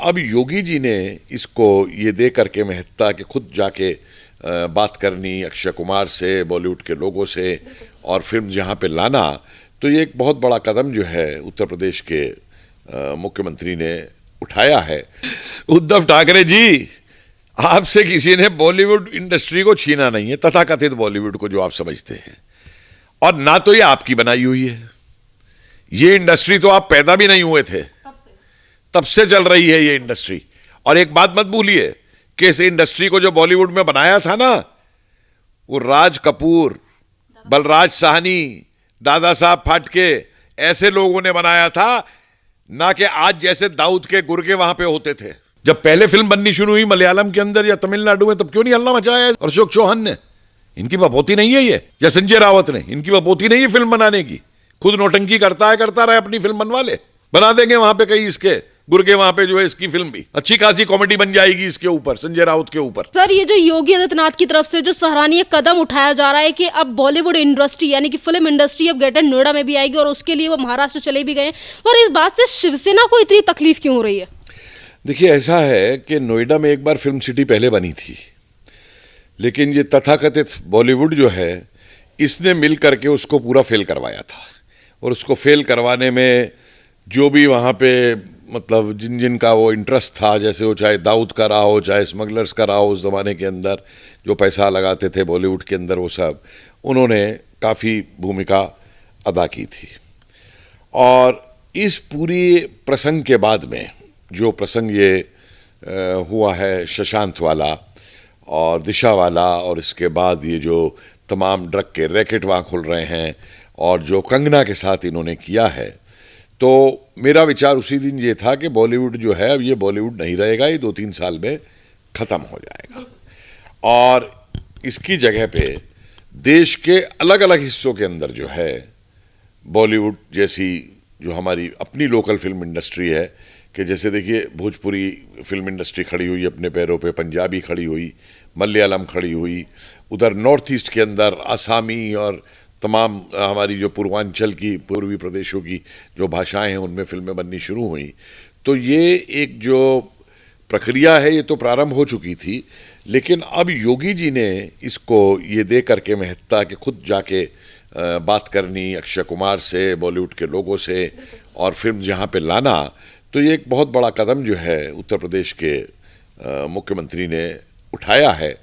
अब योगी जी ने इसको ये दे करके महत्ता कि खुद जाके बात करनी अक्षय कुमार से, बॉलीवुड के लोगों से और फिल्म जहाँ पे लाना, तो ये एक बहुत बड़ा कदम जो है उत्तर प्रदेश के मुख्यमंत्री ने उठाया है। उद्धव ठाकरे जी, आपसे किसी ने बॉलीवुड इंडस्ट्री को छीना नहीं है, तथाकथित बॉलीवुड को जो आप समझते हैं, और ना तो ये आपकी बनाई हुई है। ये इंडस्ट्री तो आप पैदा भी नहीं हुए थे, तब से चल रही है ये इंडस्ट्री। और एक बात मत भूलिए कि इस इंडस्ट्री को जो बॉलीवुड में बनाया था ना, वो राज कपूर, बलराज साहनी, दादा साहब फाटके ऐसे लोगों ने बनाया था, ना कि आज जैसे दाऊद के गुर्गे वहां पे होते थे। जब पहले फिल्म बननी शुरू हुई मलयालम के अंदर या तमिलनाडु में, तब क्यों नहीं हल्ला मचाया और अशोक चौहान ने? इनकी बपोती नहीं है ये, या संजय रावत ने, इनकी बपोती नहीं है फिल्म बनाने की। खुद नौटंकी करता रहे, अपनी फिल्म बनवा ले, बना देंगे वहां पे कहीं इसके गुर्गे, वहां पे जो है इसकी फिल्म भी अच्छी खासी कॉमेडी बन जाएगी इसके ऊपर, संजय राउत के ऊपर। सर, ये जो योगी आदित्यनाथ की तरफ से जो सराहनीय कदम उठाया जा रहा है कि अब बॉलीवुड इंडस्ट्री यानी कि फिल्म इंडस्ट्री अब ग्रेटर नोएडा में भी आएगी, और उसके लिए वो महाराष्ट्र चले भी गए, और इस बात से शिवसेना को इतनी तकलीफ क्यों हो रही है? देखिए, ऐसा है कि नोएडा में एक बार फिल्म सिटी पहले बनी थी, लेकिन ये तथाकथित बॉलीवुड जो है, इसने मिल करके उसको पूरा फेल करवाया था। और उसको फेल करवाने में जो भी वहाँ पे मतलब जिन जिन का वो इंटरेस्ट था, जैसे वो चाहे दाऊद का रहा हो, चाहे स्मगलर्स का रहा हो, उस ज़माने के अंदर जो पैसा लगाते थे बॉलीवुड के अंदर, वो सब उन्होंने काफ़ी भूमिका अदा की थी। और इस पूरी प्रसंग के बाद में जो प्रसंग ये हुआ है शशांत वाला और दिशा वाला, और इसके बाद ये जो तमाम ड्रग के रैकेट वहाँ खुल रहे हैं, और जो कंगना के साथ इन्होंने किया है, तो मेरा विचार उसी दिन ये था कि बॉलीवुड जो है, अब ये बॉलीवुड नहीं रहेगा, ये 2-3 साल में ख़त्म हो जाएगा। और इसकी जगह पे देश के अलग अलग हिस्सों के अंदर जो है बॉलीवुड जैसी जो हमारी अपनी लोकल फिल्म इंडस्ट्री है, कि जैसे देखिए भोजपुरी फिल्म इंडस्ट्री खड़ी हुई अपने पैरों पे, पंजाबी खड़ी हुई, मलयालम खड़ी हुई, उधर नॉर्थ ईस्ट के अंदर आसामी और तमाम हमारी जो पूर्वांचल की, पूर्वी प्रदेशों की जो भाषाएं हैं, उनमें फिल्में बननी शुरू हुई। तो ये एक जो प्रक्रिया है, ये तो प्रारंभ हो चुकी थी, लेकिन अब योगी जी ने इसको ये दे करके महत्ता कि खुद जाके बात करनी अक्षय कुमार से, बॉलीवुड के लोगों से और फिल्म जहाँ पे लाना, तो ये एक बहुत बड़ा कदम जो है उत्तर प्रदेश के मुख्यमंत्री ने उठाया है।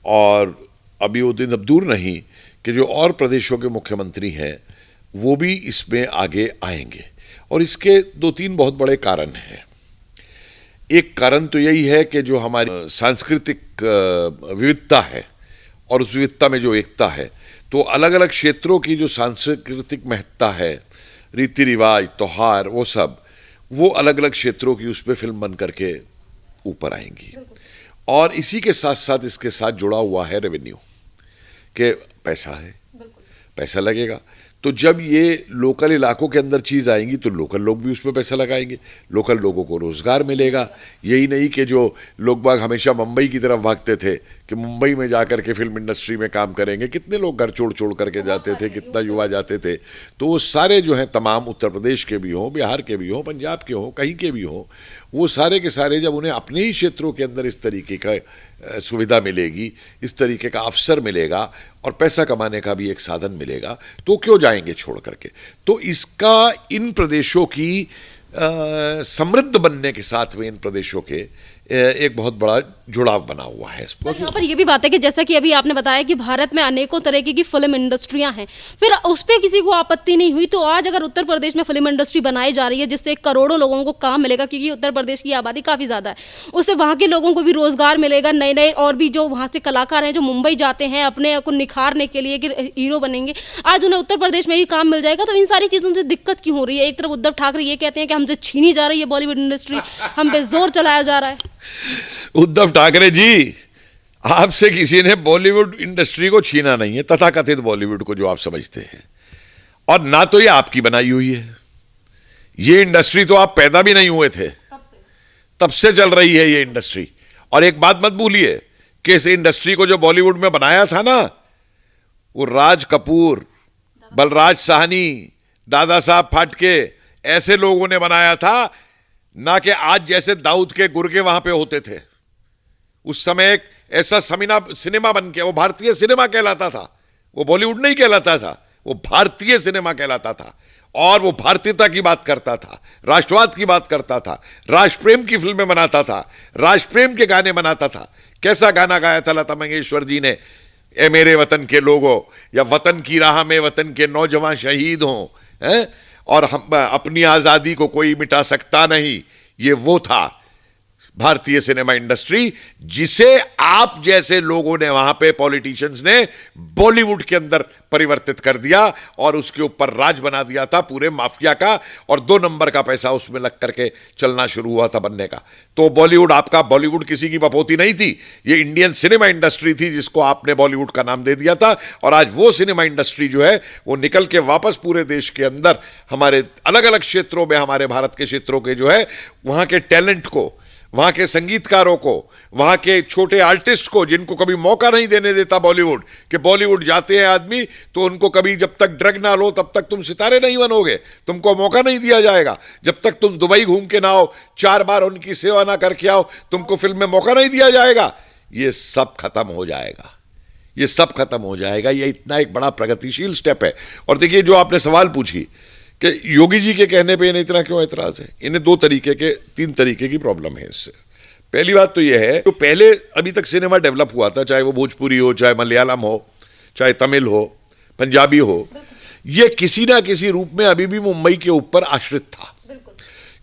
और अभी वो दिन अब दूर नहीं कि जो और प्रदेशों के मुख्यमंत्री हैं वो भी इसमें आगे आएंगे। और इसके 2-3 बहुत बड़े कारण हैं। एक कारण तो यही है कि जो हमारी सांस्कृतिक विविधता है और उस विविधता में जो एकता है, तो अलग अलग क्षेत्रों की जो सांस्कृतिक महत्ता है, रीति रिवाज, त्योहार, वो सब वो अलग अलग क्षेत्रों की उस पर फिल्म बन करके ऊपर आएंगी। और इसी के साथ साथ इसके साथ जुड़ा हुआ है रेवेन्यू, कि पैसा है, पैसा लगेगा। तो जब ये लोकल इलाकों के अंदर चीज़ आएंगी तो लोकल लोग भी उसमें पैसा लगाएंगे, लोकल लोगों को रोज़गार मिलेगा। यही नहीं कि जो लोग बाग हमेशा मुंबई की तरफ भागते थे कि मुंबई में जाकर के फिल्म इंडस्ट्री में काम करेंगे, कितने लोग घर छोड़ छोड़ करके जाते थे, कितना युवा जाते थे। तो वो सारे जो हैं तमाम, उत्तर प्रदेश के भी हों, बिहार के भी हों, पंजाब के हों, कहीं के भी हों, वो सारे के सारे जब उन्हें अपने ही क्षेत्रों के अंदर इस तरीके का सुविधा मिलेगी, इस तरीके का अवसर मिलेगा और पैसा कमाने का भी एक साधन मिलेगा, तो क्यों जाएंगे छोड़ करके। तो इसका इन प्रदेशों की समृद्ध बनने के साथ में इन प्रदेशों के एक बहुत बड़ा जुड़ाव बना हुआ है। यहाँ पर ये भी बात है कि जैसा कि अभी आपने बताया कि भारत में अनेकों तरीके की फिल्म इंडस्ट्रियां हैं, फिर उस पर किसी को आपत्ति नहीं हुई, तो आज अगर उत्तर प्रदेश में फिल्म इंडस्ट्री बनाई जा रही है जिससे करोड़ों लोगों को काम मिलेगा, क्योंकि उत्तर प्रदेश की आबादी काफ़ी ज़्यादा है, उससे वहाँ के लोगों को भी रोजगार मिलेगा, नए नए और भी जो वहाँ से कलाकार हैं जो मुंबई जाते हैं अपने को निखारने के लिए कि हीरो बनेंगे, आज उन्हें उत्तर प्रदेश में भी काम मिल जाएगा। तो इन सारी चीज़ों से दिक्कत क्यों हो रही है? एक तरफ उद्धव ठाकरे ये कहते हैं कि हमसे छीनी जा रही है बॉलीवुड इंडस्ट्री, हम पे जोर चलाया जा रहा है। उद्धव ठाकरे जी, आपसे किसी ने बॉलीवुड इंडस्ट्री को छीना नहीं है, तथाकथित बॉलीवुड को जो आप समझते हैं, और ना तो ये आपकी बनाई हुई है। ये इंडस्ट्री तो आप पैदा भी नहीं हुए थे, तब से चल रही है ये इंडस्ट्री। और एक बात मत भूलिए कि इस इंडस्ट्री को जो बॉलीवुड में बनाया था ना, वो राज कपूर, बलराज साहनी, दादा साहब फाटके ऐसे लोगों ने बनाया था, ना कि आज जैसे दाऊद के गुर्गे वहां पे होते थे। उस समय एक ऐसा सिनेमा बन के, वो भारतीय सिनेमा कहलाता था, वो बॉलीवुड नहीं कहलाता था, वो भारतीय सिनेमा कहलाता था। और वो भारतीयता की बात करता था, राष्ट्रवाद की बात करता था, राष्ट्र प्रेम की फिल्में बनाता था, राष्ट्र प्रेम के गाने बनाता था। कैसा गाना गाया था लता मंगेशकर जी ने, ए मेरे वतन के लोगों, या वतन की राह में वतन के नौजवान शहीद हों, हैं, और हम अपनी आजादी को कोई मिटा सकता नहीं। ये वो था भारतीय सिनेमा इंडस्ट्री, जिसे आप जैसे लोगों ने, वहां पे पॉलिटिशियंस ने बॉलीवुड के अंदर परिवर्तित कर दिया और उसके ऊपर राज बना दिया था पूरे माफिया का, और 2 नंबर का पैसा उसमें लग करके चलना शुरू हुआ था बनने का। तो बॉलीवुड आपका, बॉलीवुड किसी की बपोती नहीं थी, ये इंडियन सिनेमा इंडस्ट्री थी जिसको आपने बॉलीवुड का नाम दे दिया था। और आज वो सिनेमा इंडस्ट्री जो है वो निकल के वापस पूरे देश के अंदर हमारे अलग अलग क्षेत्रों में, हमारे भारत के क्षेत्रों के जो है वहां के टैलेंट को, वहां के संगीतकारों को, वहां के छोटे आर्टिस्ट को, जिनको कभी मौका नहीं देने देता बॉलीवुड, कि बॉलीवुड जाते हैं आदमी तो उनको कभी, जब तक ड्रग ना लो तब तक तुम सितारे नहीं बनोगे, तुमको मौका नहीं दिया जाएगा। जब तक तुम दुबई घूम के ना आओ, 4 बार उनकी सेवा ना करके आओ, तुमको फिल्म में मौका नहीं दिया जाएगा। ये सब खत्म हो जाएगा, ये सब खत्म हो जाएगा। ये इतना एक बड़ा प्रगतिशील स्टेप है। और देखिए, जो आपने सवाल पूछी कि योगी जी के कहने पे इन्हें इतना क्यों एतराज है, इन्हें 3 तरीके की प्रॉब्लम है इससे। पहली बात तो यह है, तो पहले अभी तक सिनेमा डेवलप हुआ था, चाहे वो भोजपुरी हो, चाहे मलयालम हो, चाहे तमिल हो, पंजाबी हो, ये किसी ना किसी रूप में अभी भी मुंबई के ऊपर आश्रित था,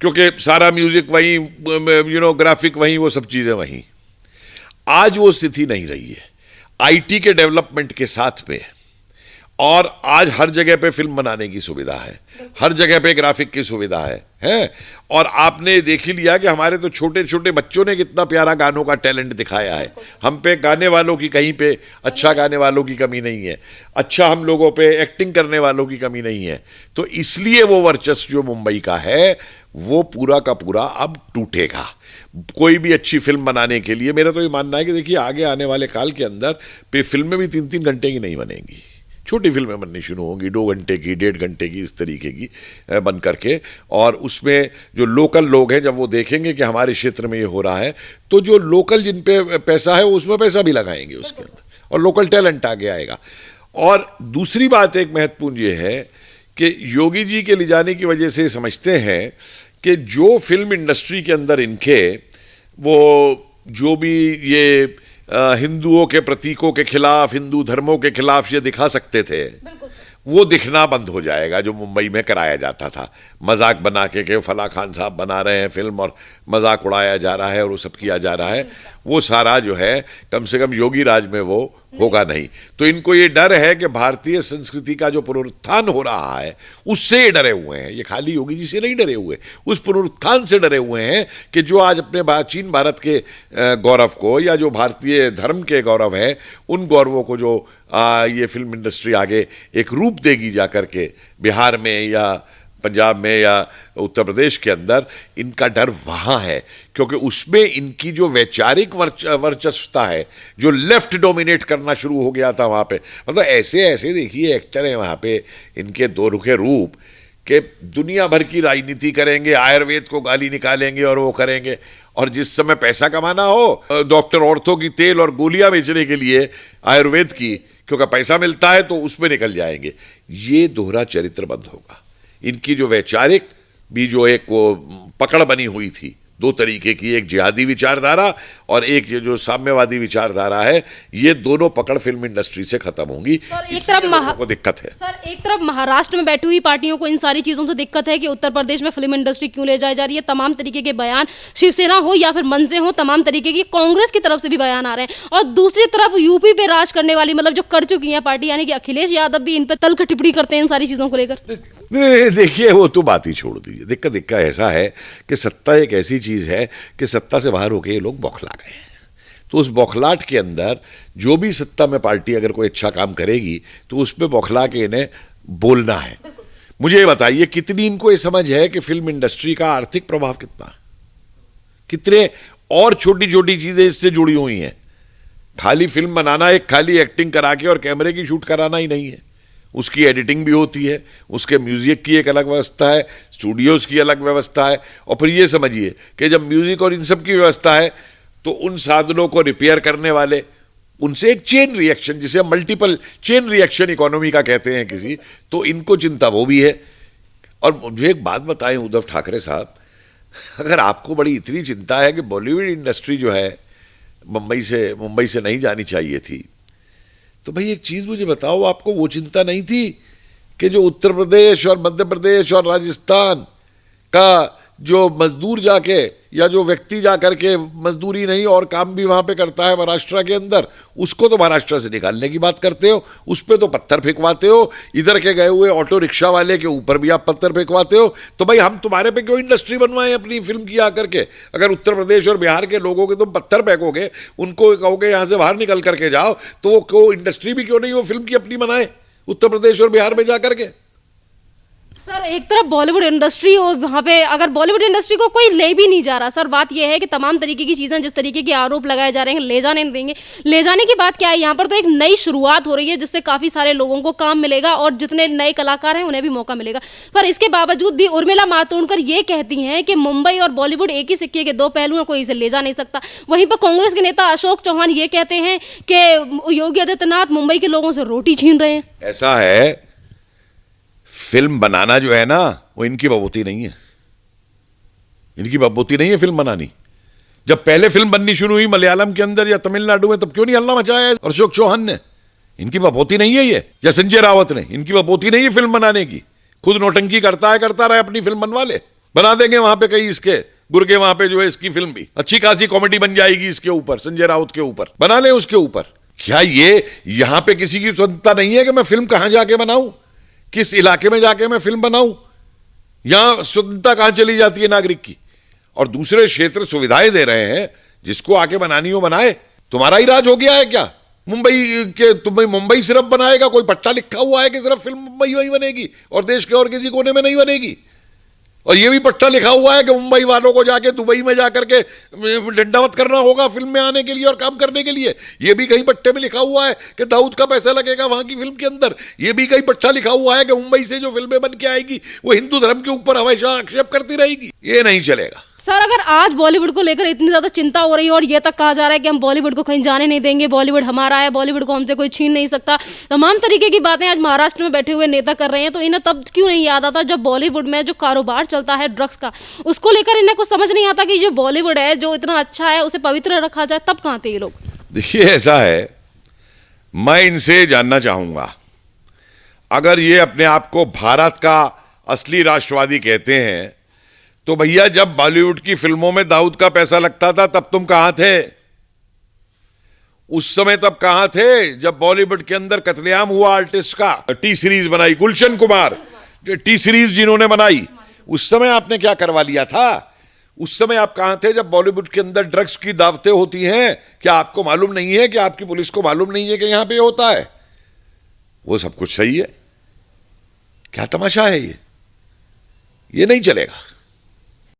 क्योंकि सारा म्यूजिक वहीं, ग्राफिक वहीं, वो सब चीजें वहीं। आज वो स्थिति नहीं रही है। आईटी के डेवलपमेंट के साथ में, और आज हर जगह पे फिल्म बनाने की सुविधा है, हर जगह पे ग्राफिक की सुविधा है। और आपने देख ही लिया कि हमारे तो छोटे छोटे बच्चों ने कितना प्यारा गानों का टैलेंट दिखाया है। हम पे गाने वालों की, कहीं पे अच्छा गाने वालों की कमी नहीं है, अच्छा हम लोगों पे एक्टिंग करने वालों की कमी नहीं है। तो इसलिए वो वर्चस्व जो मुंबई का है वो पूरा का पूरा अब टूटेगा। कोई भी अच्छी फिल्म बनाने के लिए मेरा तो ये मानना है कि देखिए, आगे आने वाले काल के अंदर पे फिल्में भी 3-3 घंटे की नहीं बनेंगी, छोटी फिल्में बननी शुरू होंगी, 2 घंटे की, 1.5 घंटे की, इस तरीके की बन करके। और उसमें जो लोकल लोग हैं, जब वो देखेंगे कि हमारे क्षेत्र में ये हो रहा है, तो जो लोकल जिन पे पैसा है उसमें पैसा भी लगाएंगे उसके अंदर, और लोकल टैलेंट आगे आएगा। और दूसरी बात एक महत्वपूर्ण ये है कि योगी जी के ले जाने की वजह से समझते हैं कि जो फिल्म इंडस्ट्री के अंदर इनके, वो जो भी ये हिंदुओं के प्रतीकों के खिलाफ, हिंदू धर्मों के खिलाफ ये दिखा सकते थे, वो दिखना बंद हो जाएगा, जो मुंबई में कराया जाता था। मजाक बना के फला खान साहब बना रहे हैं फिल्म और मजाक उड़ाया जा रहा है और वो सब किया जा रहा है, वो सारा जो है कम से कम योगी राज में वो होगा नहीं। तो इनको ये डर है कि भारतीय संस्कृति का जो पुनरुत्थान हो रहा है उससे ये डरे हुए हैं। ये खाली योगी जी से नहीं डरे हुए, उस पुनरुत्थान से डरे हुए हैं कि जो आज अपने चीन भारत के गौरव को, या जो भारतीय धर्म के गौरव है, उन गौरवों को जो ये फिल्म इंडस्ट्री आगे एक रूप देगी जा करके बिहार में या पंजाब में या उत्तर प्रदेश के अंदर, इनका डर वहाँ है। क्योंकि उसमें इनकी जो वैचारिक वर्चस्वता है, जो लेफ्ट डोमिनेट करना शुरू हो गया था वहाँ पे, मतलब ऐसे ऐसे देखिए एक्टर हैं वहाँ पे, इनके 2 रुखे रूप के दुनिया भर की राजनीति करेंगे, आयुर्वेद को गाली निकालेंगे और वो करेंगे। और जिस समय पैसा कमाना हो डॉक्टर ऑर्थो की तेल और गोलियां बेचने के लिए आयुर्वेद की, क्योंकि पैसा मिलता है तो उसमें निकल जाएंगे। ये दोहरा चरित्र बंद होगा। इनकी जो वैचारिक भी जो एक वो पकड़ बनी हुई थी 2 तरीके की, एक जिहादी विचारधारा और एक ये जो साम्यवादी विचारधारा है, ये दोनों पकड़ फिल्म इंडस्ट्री से खत्म होंगी। एक तरफ को दिक्कत है सर, एक तरफ महाराष्ट्र में बैठी हुई पार्टियों को इन सारी चीजों से दिक्कत है कि उत्तर प्रदेश में फिल्म इंडस्ट्री क्यों ले जाई जा रही है। तमाम तरीके के बयान, शिवसेना हो या फिर मन से हो, तमाम तरीके की कांग्रेस की तरफ से भी बयान आ रहे हैं। और दूसरी तरफ यूपी पे राज करने वाली, मतलब जो कर चुकी है पार्टी, यानी कि अखिलेश यादव भी इन पर तल्ख टिप्पणी करते हैं इन सारी चीजों को लेकर। देखिए, वो तो बात ही छोड़ दीजिए। दिक्कत ऐसा है कि सत्ता एक ऐसी चीज है कि सत्ता से बाहर होके ये लोग बौखला गए हैं। तो उस बौखलाहट के अंदर जो भी सत्ता में पार्टी अगर कोई अच्छा काम करेगी तो उसमें बौखला के इन्हें बोलना है। मुझे ये बताइए, कितनी इनको ये समझ है कि फिल्म इंडस्ट्री का आर्थिक प्रभाव कितना, कितने और छोटी छोटी चीजें इससे जुड़ी हुई हैं। खाली फिल्म बनाना एक खाली एक्टिंग करा के और कैमरे की शूट कराना ही नहीं है, उसकी एडिटिंग भी होती है, उसके म्यूजिक की एक अलग व्यवस्था है, स्टूडियोज की अलग व्यवस्था है। और फिर ये समझिए कि जब म्यूजिक और इन सब की व्यवस्था है तो उन साधनों को रिपेयर करने वाले, उनसे एक चेन रिएक्शन, जिसे हम मल्टीपल चेन रिएक्शन इकोनॉमी का कहते हैं किसी, तो इनको चिंता वो भी है। और मुझे एक बात बताएं उद्धव ठाकरे साहब, अगर आपको बड़ी इतनी चिंता है कि बॉलीवुड इंडस्ट्री जो है मुंबई से नहीं जानी चाहिए थी, तो भाई एक चीज मुझे बताओ, आपको वो चिंता नहीं थी कि जो उत्तर प्रदेश और मध्य प्रदेश और राजस्थान का जो मजदूर जाके या जो व्यक्ति जा करके मजदूरी नहीं और काम भी वहां पे करता है महाराष्ट्र के अंदर, उसको तो महाराष्ट्र से निकालने की बात करते हो, उस पर तो पत्थर फेंकवाते हो, इधर के गए हुए ऑटो रिक्शा वाले के ऊपर भी आप पत्थर फेंकवाते हो। तो भाई हम तुम्हारे पे क्यों इंडस्ट्री बनवाएं अपनी फिल्म की आकर के? अगर उत्तर प्रदेश और बिहार के लोगों के तुम पत्थर फेंकोगे, उनको कहोगे यहां से बाहर निकल करके जाओ, तो वो क्यों इंडस्ट्री भी क्यों नहीं वो फिल्म की अपनी बनाए उत्तर प्रदेश और बिहार में जाकर के? सर एक तरफ बॉलीवुड इंडस्ट्री और वहाँ पे अगर बॉलीवुड इंडस्ट्री को कोई ले भी नहीं जा रहा सर, बात यह है कि तमाम तरीके की चीज़ें, जिस तरीके के आरोप लगाए जा रहे हैं, ले जाने नहीं देंगे। ले जाने की बात क्या है, यहाँ पर तो एक नई शुरुआत हो रही है जिससे काफ़ी सारे लोगों को काम मिलेगा और जितने नए कलाकार हैं उन्हें भी मौका मिलेगा। पर इसके बावजूद भी उर्मिला मातोंडकर ये कहती हैं कि मुंबई और बॉलीवुड एक ही सिक्के के दो पहलू हैं, कोई इसे ले जा नहीं सकता। वहीं पर कांग्रेस के नेता अशोक चौहान ये कहते हैं कि योगी आदित्यनाथ मुंबई के लोगों से रोटी छीन रहे हैं। ऐसा है, फिल्म बनाना जो है ना वो इनकी बबूती नहीं है, इनकी बबूती नहीं है फिल्म बनानी। जब पहले फिल्म बननी शुरू हुई मलयालम के अंदर या तमिलनाडु में, तब क्यों नहीं हल्ला मचाया और अशोक चौहान ने? इनकी बबूती नहीं है ये, या संजय रावत ने, इनकी बबूती नहीं है फिल्म बनाने की। खुद नौटंकी करता रहे, अपनी फिल्म बनवा ले, बना देंगे वहां पे कई इसके गुर्गे, वहां पे जो है इसकी फिल्म भी अच्छी खासी कॉमेडी बन जाएगी इसके ऊपर, संजय रावत के ऊपर बना ले उसके ऊपर। क्या ये यहां पे किसी की स्वतंत्रता नहीं है कि मैं फिल्म कहां जाके बनाऊं, किस इलाके में जाके मैं फिल्म बनाऊं? यहां स्वतंत्रता कहां चली जाती है नागरिक की? और दूसरे क्षेत्र सुविधाएं दे रहे हैं, जिसको आके बनानी हो बनाए। तुम्हारा ही राज हो गया है क्या तुम्हें मुंबई सिर्फ बनाएगा? कोई पट्टा लिखा हुआ है कि सिर्फ फिल्म मुंबई में ही बनेगी और देश के और किसी कोने में नहीं बनेगी? और ये भी पट्टा लिखा हुआ है कि मुंबई वालों को जाके दुबई में जाकर के दंडावत करना होगा फिल्म में आने के लिए और काम करने के लिए। ये भी कहीं पट्टे में लिखा हुआ है कि दाऊद का पैसा लगेगा वहां की फिल्म के अंदर। ये भी कहीं पट्टा लिखा हुआ है कि मुंबई से जो फिल्में बन के आएगी वो हिंदू धर्म के ऊपर हमेशा आक्षेप करती रहेगी। ये नहीं चलेगा सर। अगर आज बॉलीवुड को लेकर इतनी ज्यादा चिंता हो रही है और ये तक कहा जा रहा है कि हम बॉलीवुड को कहीं जाने नहीं देंगे, बॉलीवुड हमारा है, बॉलीवुड को हमसे कोई छीन नहीं सकता, तमाम तरीके की बातें आज महाराष्ट्र में बैठे हुए नेता कर रहे हैं, तो इन्हें तब क्यों नहीं याद आता जब बॉलीवुड में जो कारोबार चलता है ड्रग्स का, उसको लेकर इन्हें कुछ समझ नहीं आता कि जो बॉलीवुड है जो इतना अच्छा है उसे पवित्र रखा जाए? तब कहाँ थे ये लोग? देखिए ऐसा है, मैं इनसे जानना चाहूंगा, अगर ये अपने आप को भारत का असली राष्ट्रवादी कहते हैं तो भैया जब बॉलीवुड की फिल्मों में दाऊद का पैसा लगता था तब तुम कहां थे? उस समय तब कहां थे जब बॉलीवुड के अंदर कत्लेआम हुआ आर्टिस्ट का? टी सीरीज बनाई गुलशन कुमार, टी सीरीज जिन्होंने बनाई, उस समय आपने क्या करवा लिया था? उस समय आप कहां थे जब बॉलीवुड के अंदर ड्रग्स की दावतें होती हैं? क्या आपको मालूम नहीं है कि आपकी पुलिस को मालूम नहीं है कि यहां पे होता है? वो सब कुछ सही है, क्या तमाशा है ये नहीं चलेगा।